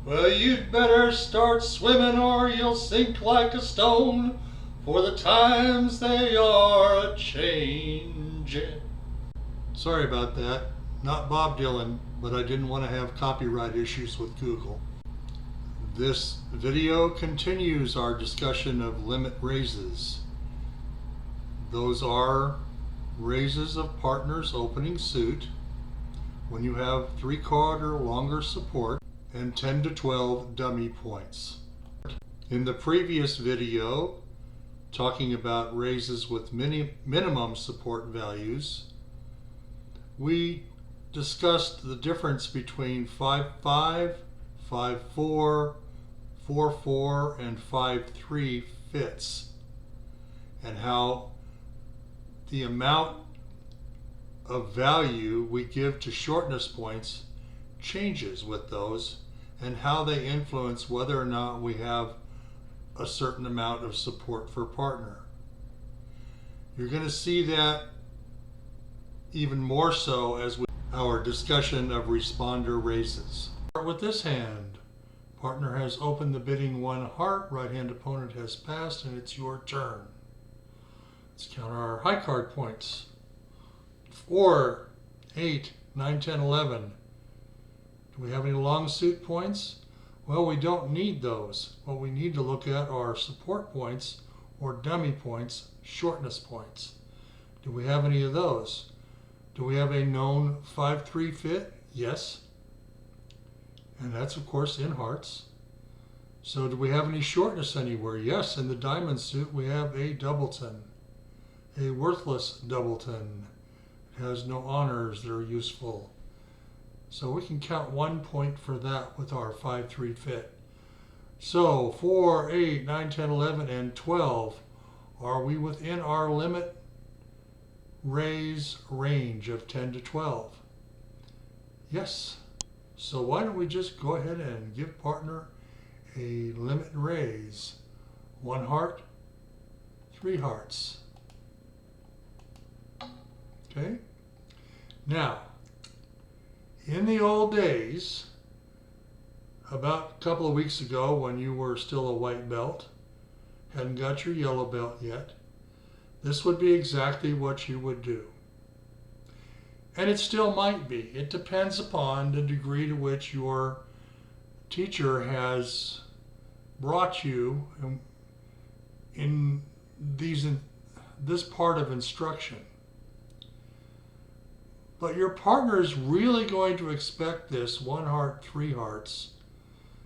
Well, you'd better start swimming or you'll sink like a stone, for the times they are a-changin'. Sorry about that. Not Bob Dylan, but I didn't want to have copyright issues with Google. This video continues our discussion of limit raises. Those are raises of partners opening suit when you have 3-card or longer support and 10 to 12 dummy points. In the previous video, talking about raises with minimum support values, we discussed the difference between 5-5, 5-4, 4-4, and 5-3 fits, and how the amount of value we give to shortness points changes with those, and how they influence whether or not we have a certain amount of support for partner. You're going to see that even more so as with our discussion of responder raises. Start with this hand. Partner has opened the bidding 1 heart, right hand opponent has passed, and it's your turn. Let's count our high card points. 4, 8, 9, 10, 11. Do we have any long suit points? Well, we don't need those. What we need to look at are support points or dummy points, shortness points. Do we have any of those? Do we have a known 5-3 fit? Yes. And that's of course in hearts. So do we have any shortness anywhere? Yes, in the diamond suit we have a doubleton, a worthless doubleton. It has no honors that are useful. So we can count 1 point for that with our 5-3 fit. So 4, 8, 9, 10, 11, and 12. Are we within our limit raise range of 10 to 12? Yes. So why don't we just go ahead and give partner a limit raise. 1 heart, 3 hearts. Okay? Now, in the old days, about a couple of weeks ago when you were still a white belt, hadn't got your yellow belt yet, this would be exactly what you would do. And it still might be. It depends upon the degree to which your teacher has brought you in this part of instruction. But your partner is really going to expect this 1 heart, 3 hearts.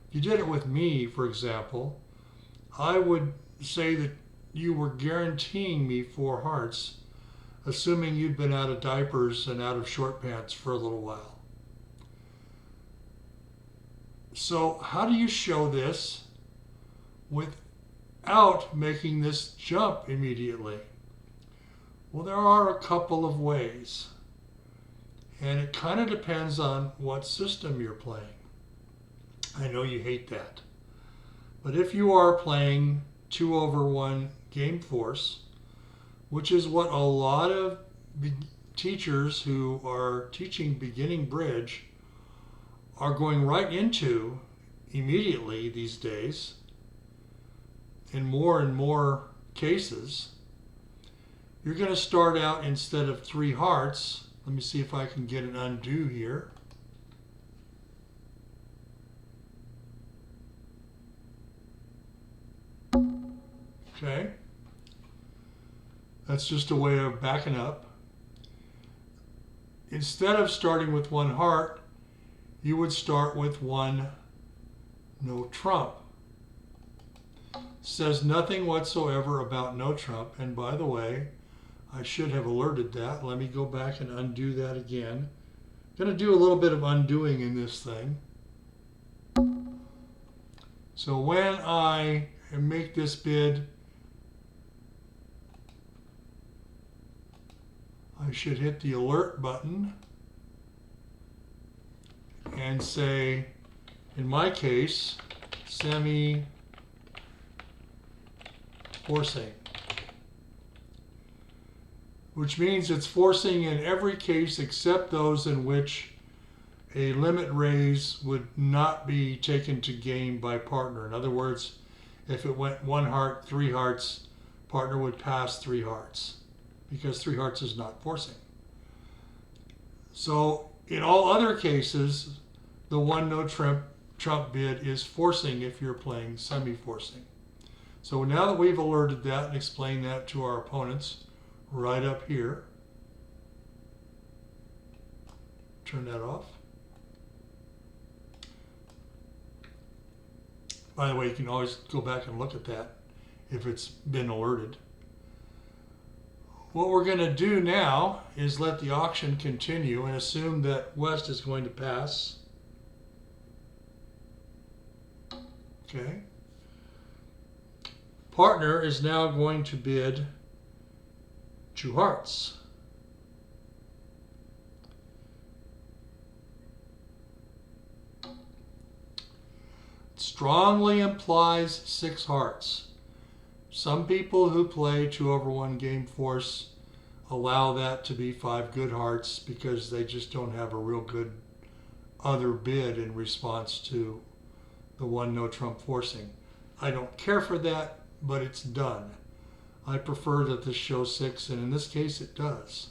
If you did it with me, for example, I would say that you were guaranteeing me 4 hearts, assuming you'd been out of diapers and out of short pants for a little while. So how do you show this without making this jump immediately? Well, there are a couple of ways. And it kind of depends on what system you're playing. I know you hate that. But if you are playing 2/1 game force, which is what a lot of teachers who are teaching beginning bridge are going right into immediately these days, in more and more cases, you're going to start out instead of 3 hearts. Let me see if I can get an undo here. Okay. That's just a way of backing up. Instead of starting with 1 heart, you would start with 1 no trump. Says nothing whatsoever about no trump. And by the way, I should have alerted that. Let me go back and undo that again. I'm going to do a little bit of undoing in this thing. So when I make this bid, I should hit the alert button and say, in my case, semi-forcing. Which means it's forcing in every case except those in which a limit raise would not be taken to game by partner. In other words, if it went 1 heart, 3 hearts, partner would pass 3 hearts because 3 hearts is not forcing. So in all other cases, the 1 no trump bid is forcing if you're playing semi-forcing. So now that we've alerted that and explained that to our opponents right up here, turn that off. By the way, you can always go back and look at that if it's been alerted. What we're going to do now is let the auction continue and assume that West is going to pass. Okay. Partner is now going to bid 2 hearts. Strongly implies 6 hearts. Some people who play 2/1 game force allow that to be 5 good hearts because they just don't have a real good other bid in response to the 1 no trump forcing. I don't care for that, but it's done. I prefer that this shows 6, and in this case it does.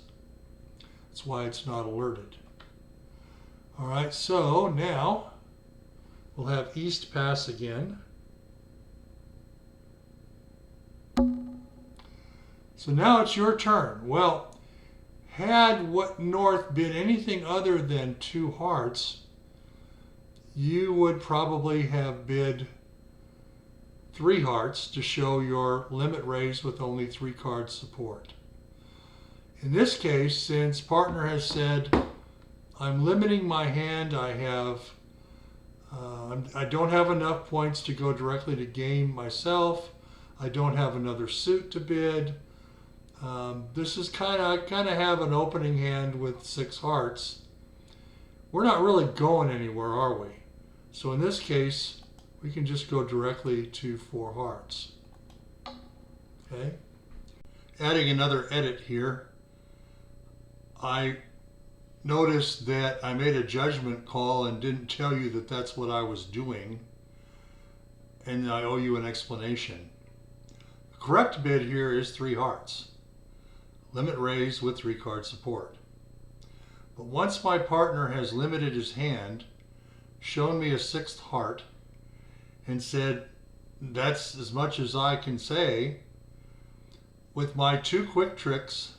That's why it's not alerted. All right, so now we'll have East pass again. So now it's your turn. Well, had what North bid anything other than 2 hearts, you would probably have bid 3 hearts to show your limit raise with only 3 card support. In this case, since partner has said, I'm limiting my hand, I don't have enough points to go directly to game myself, I don't have another suit to bid. This is I kind of have an opening hand with 6 hearts. We're not really going anywhere, are we? So in this case, we can just go directly to 4 hearts. Okay. Adding another edit here, I noticed that I made a judgment call and didn't tell you that that's what I was doing, and I owe you an explanation. The correct bid here is 3 hearts. Limit raise with 3 card support. But once my partner has limited his hand, shown me a 6th heart, and said, that's as much as I can say, with my 2 quick tricks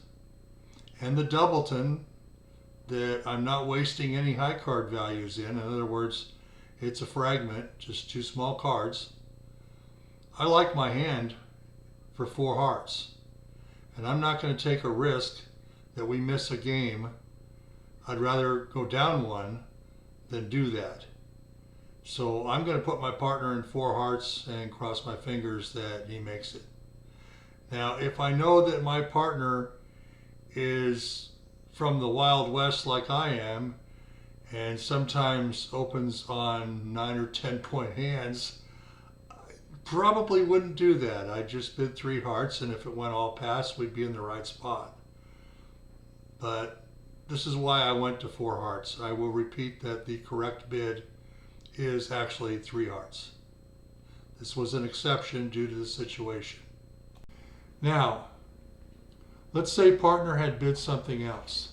and the doubleton that I'm not wasting any high card values in other words, it's a fragment, just 2 small cards, I like my hand for 4 hearts. And I'm not going to take a risk that we miss a game. I'd rather go down 1 than do that. So I'm going to put my partner in 4 hearts and cross my fingers that he makes it. Now, if I know that my partner is from the Wild West like I am, and sometimes opens on 9 or 10 point hands, probably wouldn't do that. I'd just bid 3 hearts, and if it went all past, we'd be in the right spot. But this is why I went to 4 hearts. I will repeat that the correct bid is actually 3 hearts. This was an exception due to the situation. Now, let's say partner had bid something else.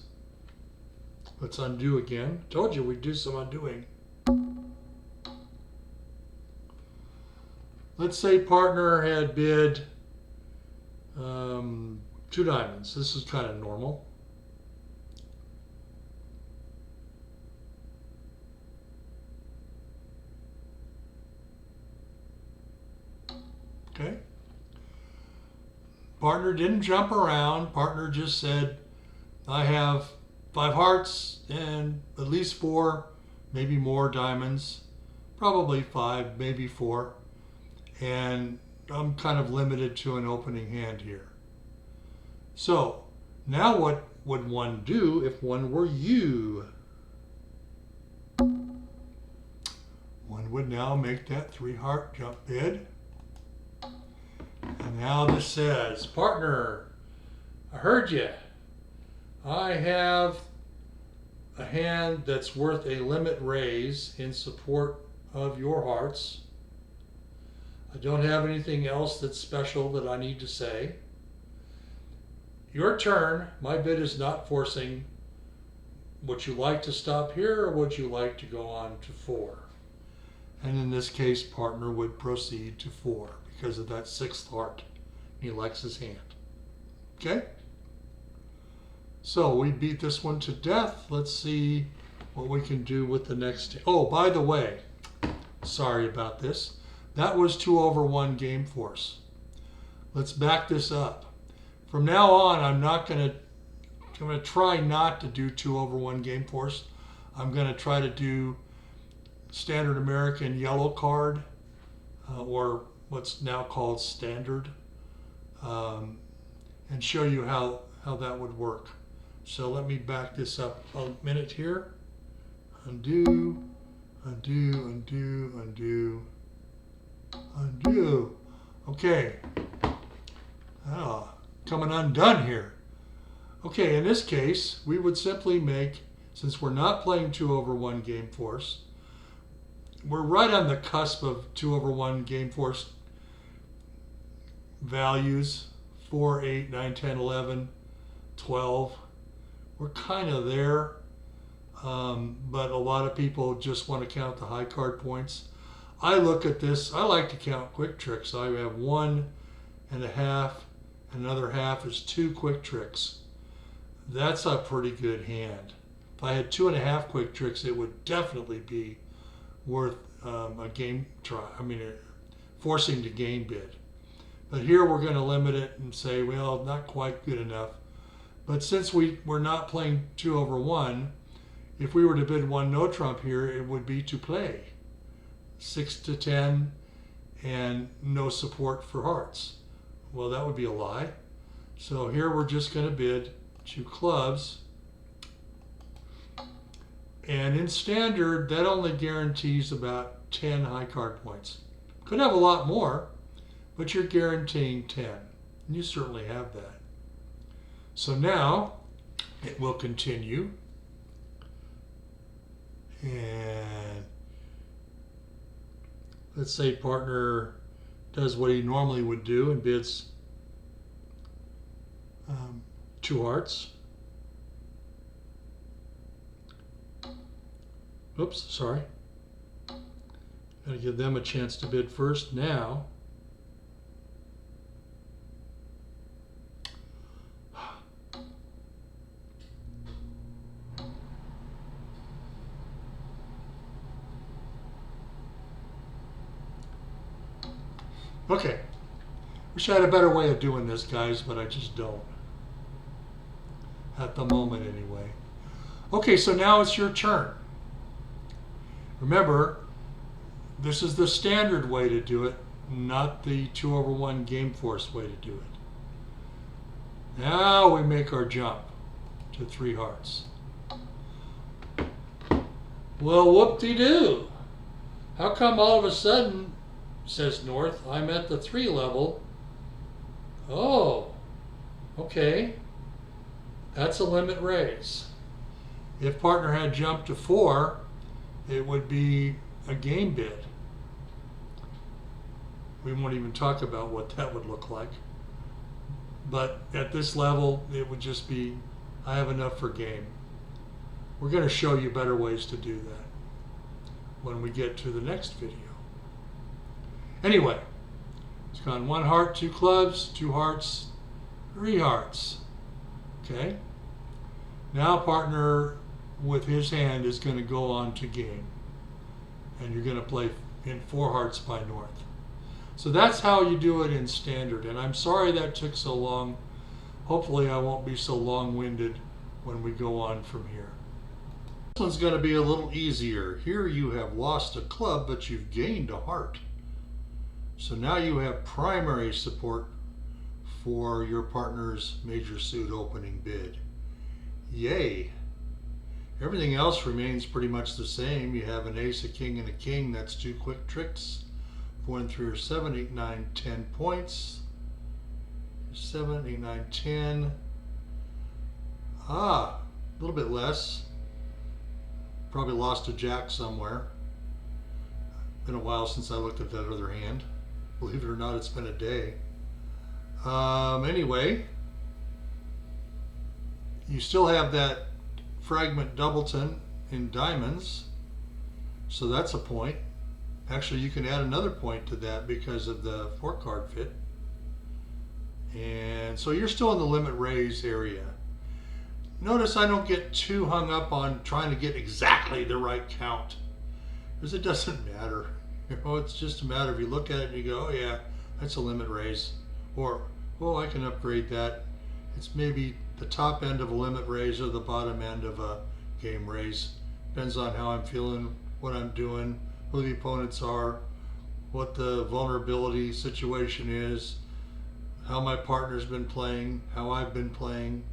Let's undo again. Told you we'd do some undoing. Let's say partner had bid 2 diamonds. This is kind of normal. Okay. Partner didn't jump around. Partner just said, I have 5 hearts and at least 4, maybe more diamonds. Probably 5, maybe 4. And I'm kind of limited to an opening hand here. So now what would one do if one were you? One would now make that 3 heart jump bid. And now this says, partner, I heard you. I have a hand that's worth a limit raise in support of your hearts. I don't have anything else that's special that I need to say. Your turn. My bid is not forcing. Would you like to stop here or would you like to go on to 4? And in this case, partner would proceed to 4 because of that 6th heart. He likes his hand. Okay? So we beat this one to death. Let's see what we can do with the next. Oh, by the way, sorry about this. That was 2/1 game force. Let's back this up. From now on, I'm going to try not to do 2/1 game force. I'm going to try to do standard American yellow card, or what's now called standard, and show you how that would work. So let me back this up a minute here. Undo, undo, undo, undo, undo. Okay. Coming undone here. Okay, in this case, we would simply make, since we're not playing 2/1 game force, we're right on the cusp of 2/1 game force values, 4, 8, 9, 10, 11, 12. We're kind of there, but a lot of people just want to count the high card points. I look at this, I like to count quick tricks. I have 1.5, and another half is 2 quick tricks. That's a pretty good hand. If I had 2.5 quick tricks, it would definitely be worth a game try. Forcing the game bid. But here we're going to limit it and say, well, not quite good enough. But since we're not playing 2/1, if we were to bid 1 no trump here, it would be to play 6 to 10 and no support for hearts. Well, that would be a lie. So here we're just going to bid 2 clubs. And in standard, that only guarantees about 10 high card points. Could have a lot more, but you're guaranteeing 10. And you certainly have that. So now it will continue. And let's say partner does what he normally would do and bids 2 hearts. Oops, sorry. Gotta give them a chance to bid first now. Okay. Wish I had a better way of doing this, guys, but I just don't. At the moment, anyway. Okay, so now it's your turn. Remember, this is the standard way to do it, not the 2/1 game force way to do it. Now we make our jump to 3 hearts. Well, whoop-de-doo. How come all of a sudden, says North, I'm at the 3 level? Oh, okay. That's a limit raise. If partner had jumped to 4, it would be a game bid. We won't even talk about what that would look like. But at this level, it would just be, I have enough for game. We're going to show you better ways to do that when we get to the next video. Anyway, it's gone 1 heart, 2 clubs, 2 hearts, 3 hearts. Okay? Now partner with his hand is going to go on to game. And you're going to play in 4 hearts by North. So that's how you do it in standard. And I'm sorry that took so long. Hopefully I won't be so long-winded when we go on from here. This one's going to be a little easier. Here you have lost a club, but you've gained a heart. So now you have primary support for your partner's major suit opening bid. Yay! Everything else remains pretty much the same. You have an ace, a king, and a king. That's 2 quick tricks. 4 and 3 are 7, 8, 9, 10 points. 7, 8, 9, 10. A little bit less. Probably lost a jack somewhere. Been a while since I looked at that other hand. Believe it or not, it's been a day. Anyway, you still have that fragment doubleton in diamonds, so that's a point. Actually, you can add another point to that because of the 4-card fit. And so you're still in the limit raise area. Notice I don't get too hung up on trying to get exactly the right count, because it doesn't matter. It's just a matter of you look at it and you go, oh yeah, that's a limit raise. Or, oh, I can upgrade that. It's maybe the top end of a limit raise or the bottom end of a game raise. Depends on how I'm feeling, what I'm doing, who the opponents are, what the vulnerability situation is, how my partner's been playing, how I've been playing.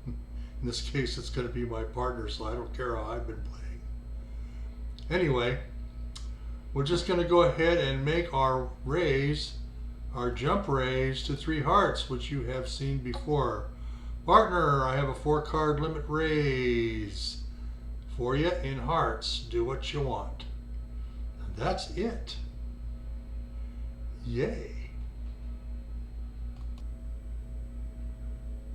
In this case, it's going to be my partner, so I don't care how I've been playing. Anyway, we're just going to go ahead and make our raise, our jump raise to 3 hearts, which you have seen before. Partner, I have a 4-card limit raise for you in hearts. Do what you want. And that's it. Yay.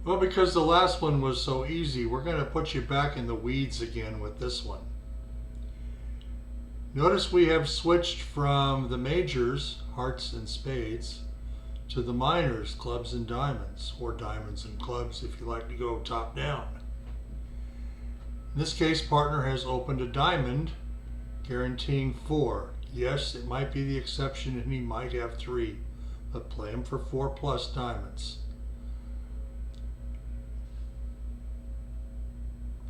Well, because the last one was so easy, we're going to put you back in the weeds again with this one. Notice we have switched from the majors, hearts and spades, to the minors, clubs and diamonds, or diamonds and clubs if you like to go top down. In this case, partner has opened a diamond, guaranteeing 4. Yes, it might be the exception and he might have 3, but play him for 4+ diamonds.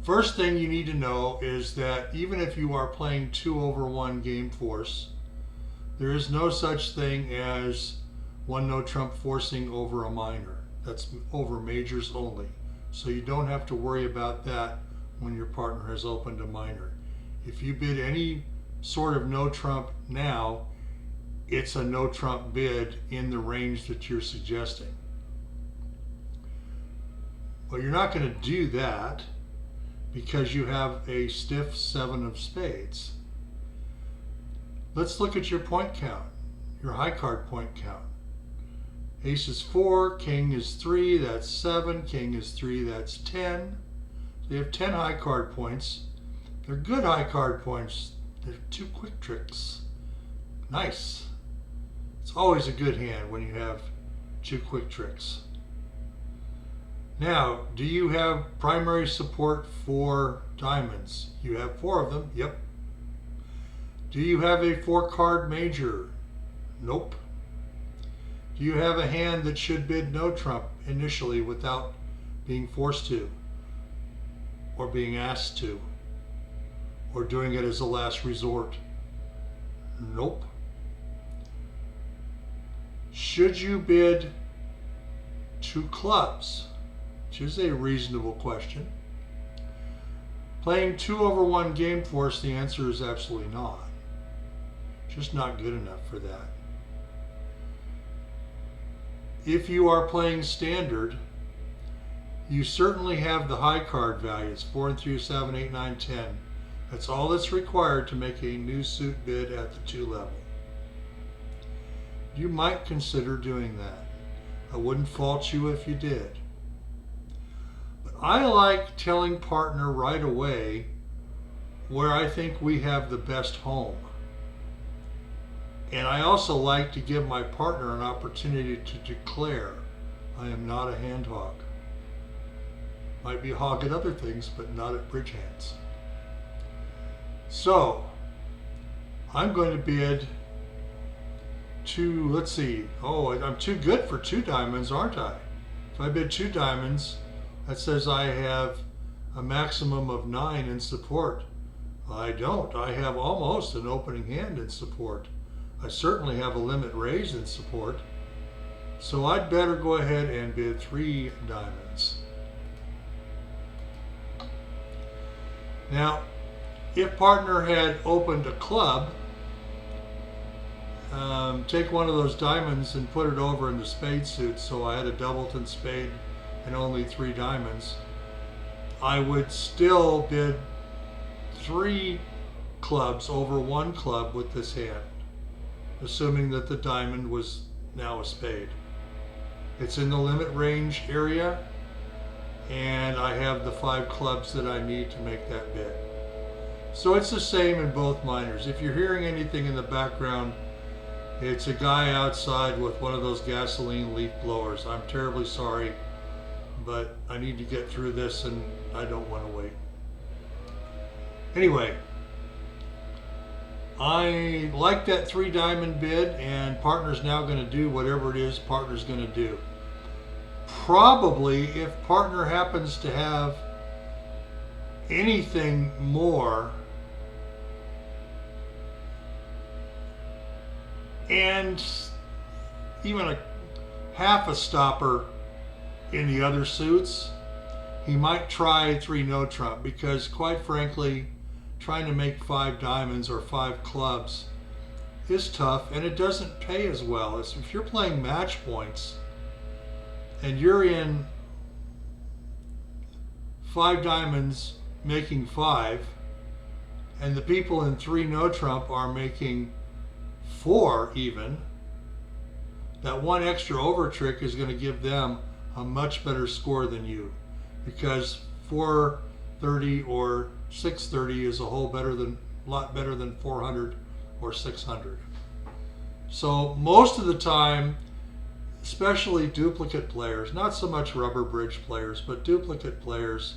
First thing you need to know is that even if you are playing 2/1 game force, there is no such thing as 1 no trump forcing over a minor. That's over majors only. So you don't have to worry about that when your partner has opened a minor. If you bid any sort of no trump now, it's a no trump bid in the range that you're suggesting. Well, you're not going to do that because you have a stiff 7 of spades. Let's look at your point count, your high card point count. Ace is 4, king is 3, that's 7, king is 3, that's 10. So you have 10 high card points. They're good high card points. They're 2 quick tricks. Nice. It's always a good hand when you have 2 quick tricks. Now, do you have primary support for diamonds? You have 4 of them. Yep. Do you have a 4-card major? Nope. Do you have a hand that should bid no trump initially without being forced to, or being asked to, or doing it as a last resort? Nope. Should you bid 2 clubs? Which is a reasonable question. Playing 2/1 game force, the answer is absolutely not. Just not good enough for that. If you are playing standard, you certainly have the high card values, 4 and 3, 7, 8, 9, 10. That's all that's required to make a new suit bid at the 2 level. You might consider doing that. I wouldn't fault you if you did. I like telling partner right away where I think we have the best home. And I also like to give my partner an opportunity to declare, I am not a hand hog. Might be a hog at other things, but not at bridge hands. So, I'm going to bid 2, let's see, oh, I'm too good for 2 diamonds, aren't I? If I bid 2 diamonds, that says I have a maximum of 9 in support. I don't. I have almost an opening hand in support. I certainly have a limit raise in support. So I'd better go ahead and bid 3 diamonds. Now, if partner had opened a club, take one of those diamonds and put it over in the spade suit, so I had a doubleton spade and only 3 diamonds, I would still bid 3 clubs over 1 club with this hand, assuming that the diamond was now a spade. It's in the limit range area, and I have the 5 clubs that I need to make that bid. So it's the same in both minors. If you're hearing anything in the background, it's a guy outside with one of those gasoline leaf blowers. I'm terribly sorry, but I need to get through this and I don't want to wait. Anyway, I like that 3 diamond bid, and partner's now going to do whatever it is partner's going to do. Probably if partner happens to have anything more and even a half a stopper in the other suits, he might try 3 no trump, because quite frankly, trying to make 5 diamonds or 5 clubs is tough, and it doesn't pay as well as if you're playing match points and you're in 5 diamonds making 5, and the people in 3 no trump are making 4 even. That 1 extra over trick is going to give them a much better score than you, because 430 or 630 is a lot better than 400 or 600. So most of the time, especially duplicate players, not so much rubber bridge players, but duplicate players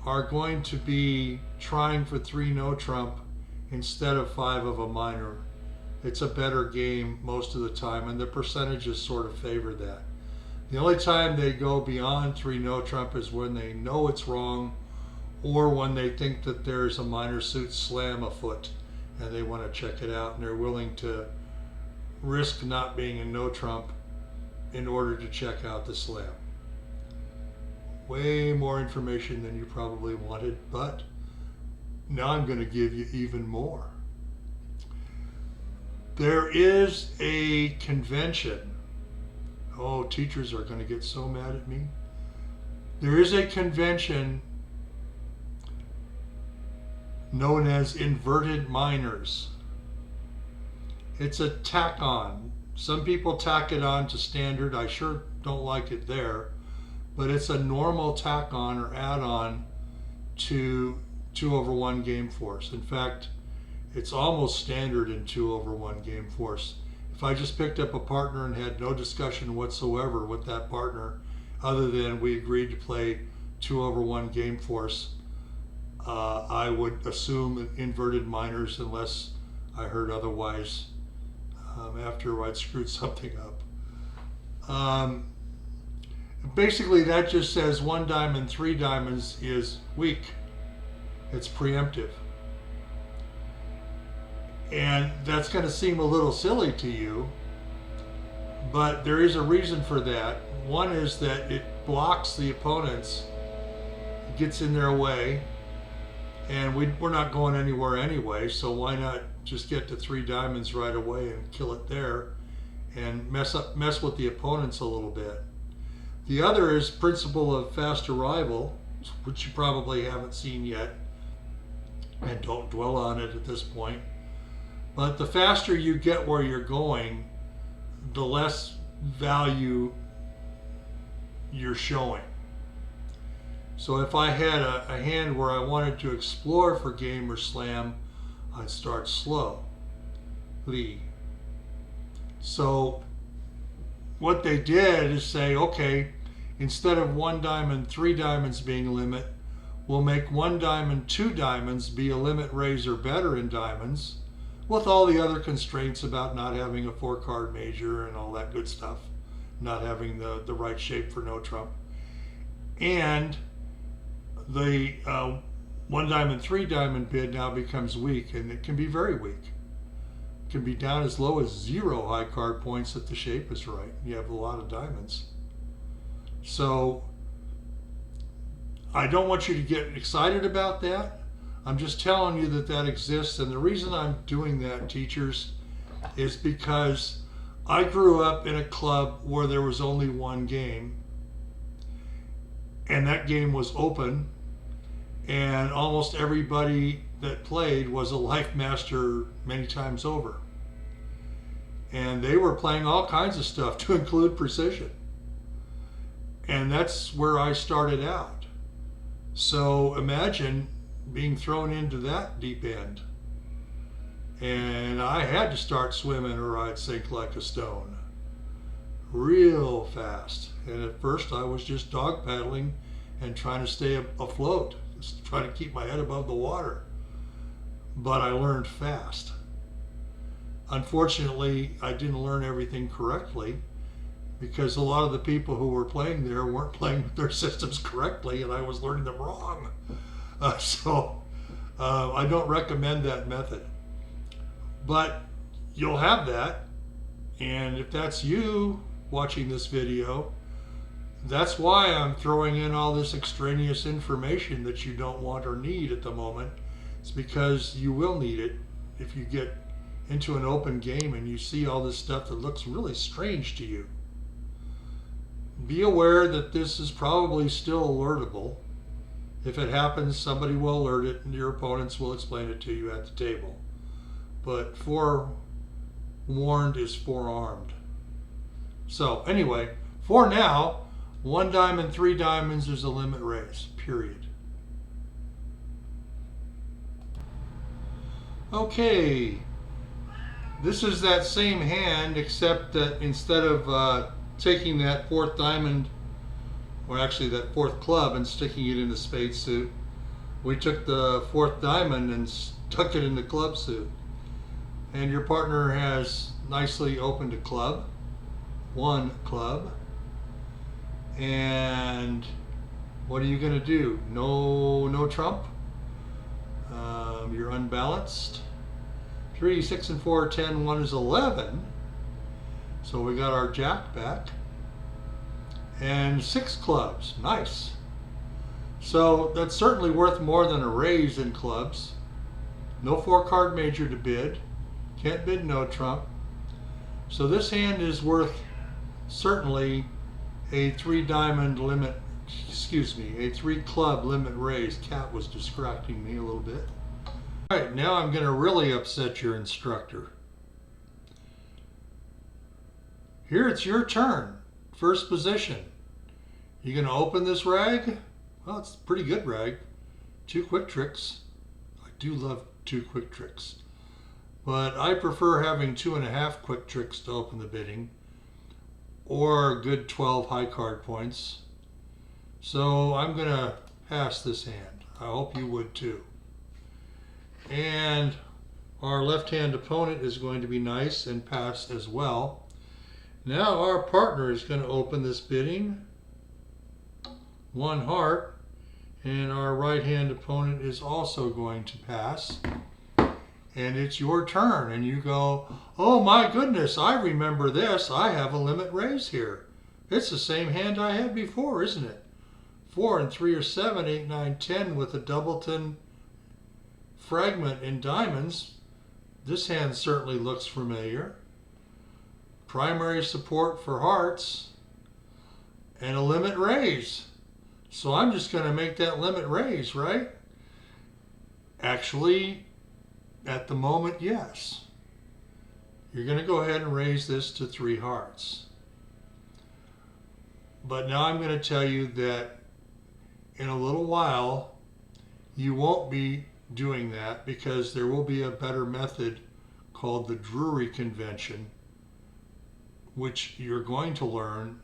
are going to be trying for 3 no trump instead of 5 of a minor. It's a better game most of the time, and the percentages sort of favor that. The only time they go beyond 3 no trump is when they know it's wrong, or when they think that there's a minor suit slam afoot and they want to check it out, and they're willing to risk not being in no trump in order to check out the slam. Way more information than you probably wanted, but now I'm going to give you even more. There is a convention. Oh, teachers are going to get so mad at me. There is a convention known as inverted minors. It's a tack on. Some people tack it on to standard. I sure don't like it there, but it's a normal tack on or add on to 2/1 game force. In fact, it's almost standard in 2/1 game force. If I just picked up a partner and had no discussion whatsoever with that partner, other than we agreed to play 2/1 game force, I would assume inverted minors unless I heard otherwise after I'd screwed something up. Basically, that just says 1 diamond, 3 diamonds is weak. It's preemptive. And that's going to seem a little silly to you, but there is a reason for that. One is that it blocks the opponents, gets in their way, and we're not going anywhere anyway, so why not just get to 3 diamonds right away and kill it there and mess with the opponents a little bit. The other is principle of fast arrival, which you probably haven't seen yet, and don't dwell on it at this point. But the faster you get where you're going, the less value you're showing. So if I had a hand where I wanted to explore for game or slam, I'd start slowly. So what they did is say, okay, instead of 1 diamond, 3 diamonds being a limit, we'll make 1 diamond, 2 diamonds be a limit raise or better in diamonds, with all the other constraints about not having a 4-card major and all that good stuff, not having the right shape for no trump. And the 1 diamond, 3 diamond bid now becomes weak, and it can be very weak. It can be down as low as 0 high card points if the shape is right. You have a lot of diamonds. So I don't want you to get excited about that. I'm just telling you that that exists, and the reason I'm doing that, teachers, is because I grew up in a club where there was only 1 game, and that game was open, and almost everybody that played was a life master many times over. And they were playing all kinds of stuff to include precision. And that's where I started out. So imagine being thrown into that deep end. And I had to start swimming or I'd sink like a stone real fast. And at first I was just dog paddling and trying to stay afloat, just trying to keep my head above the water. But I learned fast. Unfortunately, I didn't learn everything correctly because a lot of the people who were playing there weren't playing their systems correctly, and I was learning them wrong. So I don't recommend that method. But you'll have that, and if that's you watching this video, that's why I'm throwing in all this extraneous information that you don't want or need at the moment. It's because you will need it if you get into an open game and you see all this stuff that looks really strange to you. Be aware that this is probably still alertable. If it happens, somebody will alert it and your opponents will explain it to you at the table. But forewarned is forearmed. So anyway, for now, 1 diamond, 3 diamonds is a limit raise, period. Okay, this is that same hand, except that instead of taking that 4th diamond, or actually that 4th club, and sticking it in the spade suit, we took the 4th diamond and stuck it in the club suit. And your partner has nicely opened a club, 1 club. And what are you going to do? No trump. You're unbalanced. 3, 6, and 4, 10, 1 is 11. So we got our jack back. And 6 clubs, nice. So that's certainly worth more than a raise in clubs. No 4-card major to bid. Can't bid no trump. So this hand is worth certainly a 3 diamond limit, a 3 club limit raise. Cat was distracting me a little bit. All right, now I'm going to really upset your instructor. Here it's your turn. First position. You going to open this rag? Well, it's a pretty good rag. 2 quick tricks. I do love 2 quick tricks. But I prefer having 2.5 quick tricks to open the bidding, or a good 12 high card points. So I'm going to pass this hand. I hope you would too. And our left-hand opponent is going to be nice and pass as well. Now our partner is going to open this bidding. 1 heart. And our right-hand opponent is also going to pass. And it's your turn, and you go, oh my goodness, I remember this. I have a limit raise here. It's the same hand I had before, isn't it? 4 and 3 are 7, 8, 9, 10 with a doubleton fragment in diamonds. This hand certainly looks familiar. Primary support for hearts and a limit raise. So I'm just going to make that limit raise, right? Actually, at the moment, yes. You're going to go ahead and raise this to 3 hearts. But now I'm going to tell you that in a little while, you won't be doing that because there will be a better method called the Drury Convention, which you're going to learn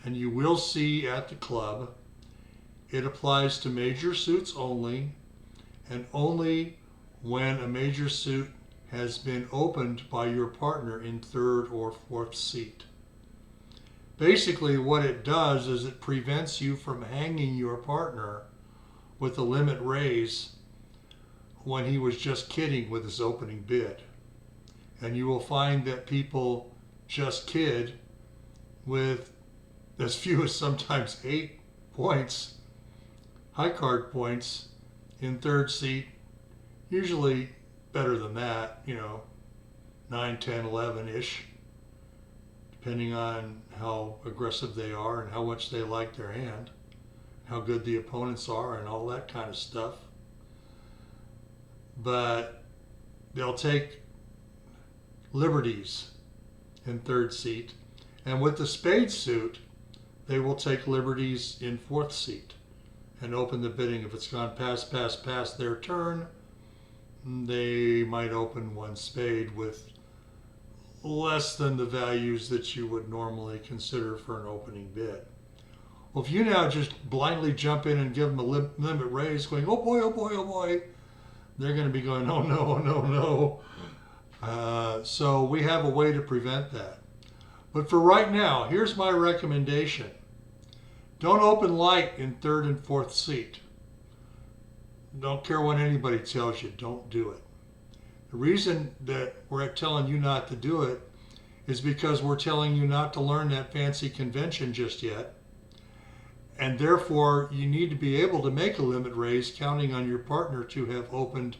and you will see at the club. It applies to major suits only, and only when a major suit has been opened by your partner in 3rd or 4th seat. Basically what it does is it prevents you from hanging your partner with a limit raise when he was just kidding with his opening bid. And you will find that people just kid with as few as sometimes 8 points, high card points in 3rd seat. Usually better than that, 9, 10, 11-ish, depending on how aggressive they are and how much they like their hand, how good the opponents are and all that kind of stuff. But they'll take liberties in third seat. And with the spade suit, they will take liberties in fourth seat and open the bidding. If it's gone past their turn, they might open one spade with less than the values that you would normally consider for an opening bid. Well, if you now just blindly jump in and give them a limit raise, going, oh boy, oh boy, oh boy, they're going to be going, oh no, oh no, no. So we have a way to prevent that. But for right now, here's my recommendation. Don't open light in third and fourth seat. Don't care what anybody tells you, don't do it. The reason that we're telling you not to do it is because we're telling you not to learn that fancy convention just yet. And therefore, you need to be able to make a limit raise counting on your partner to have opened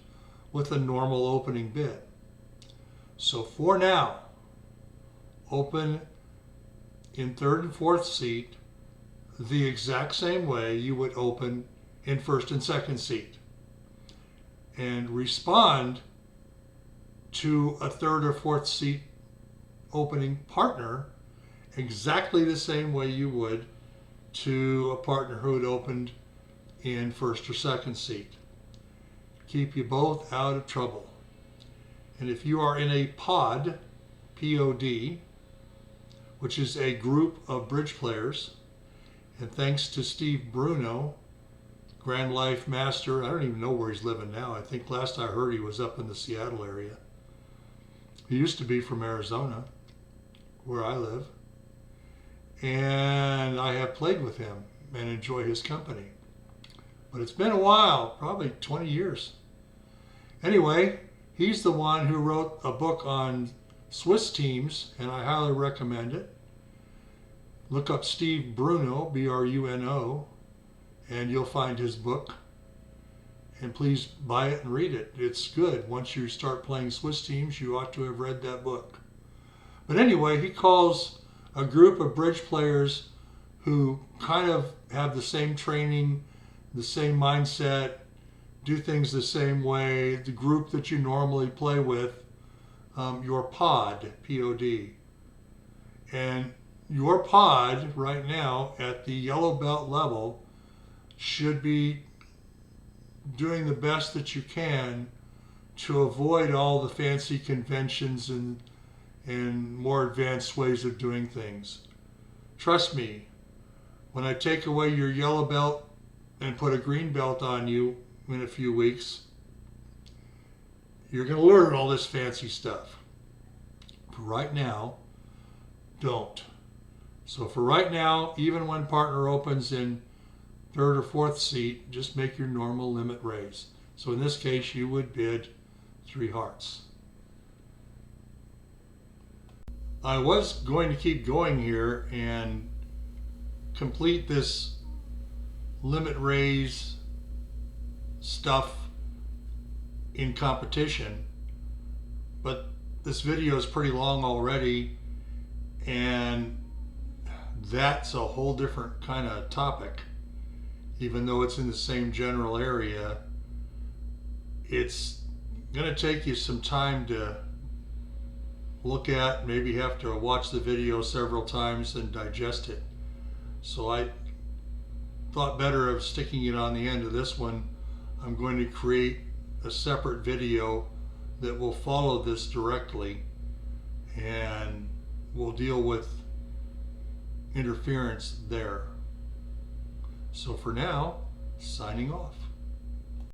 with a normal opening bid. So for now, open in third and fourth seat the exact same way you would open in first and second seat. And respond to a third or fourth seat opening partner exactly the same way you would to a partner who had opened in first or second seat. Keep you both out of trouble. And if you are in a pod, P-O-D, which is a group of bridge players, and thanks to Steve Bruno, Grand Life Master, I don't even know where he's living now. I think last I heard he was up in the Seattle area. He used to be from Arizona, where I live. And I have played with him and enjoy his company. But it's been a while, probably 20 years. Anyway, he's the one who wrote a book on Swiss teams, and I highly recommend it. Look up Steve Bruno, B-R-U-N-O, and you'll find his book. And please buy it and read it. It's good. Once you start playing Swiss teams, you ought to have read that book. But anyway, he calls a group of bridge players who kind of have the same training, the same mindset, do things the same way, the group that you normally play with, your pod, P-O-D. And your pod right now at the yellow belt level should be doing the best that you can to avoid all the fancy conventions and more advanced ways of doing things. Trust me, when I take away your yellow belt and put a green belt on you in a few weeks, you're going to learn all this fancy stuff. But right now, don't. So for right now, even when partner opens in third or fourth seat, just make your normal limit raise. So in this case, you would bid 3 hearts. I was going to keep going here and complete this limit raise stuff in competition, but this video is pretty long already, and that's a whole different kind of topic. Even though it's in the same general area, it's going to take you some time to look at, maybe have to watch the video several times and digest it. So I thought better of sticking it on the end of this one. I'm going to create a separate video that will follow this directly, and we'll deal with interference there. So for now, signing off.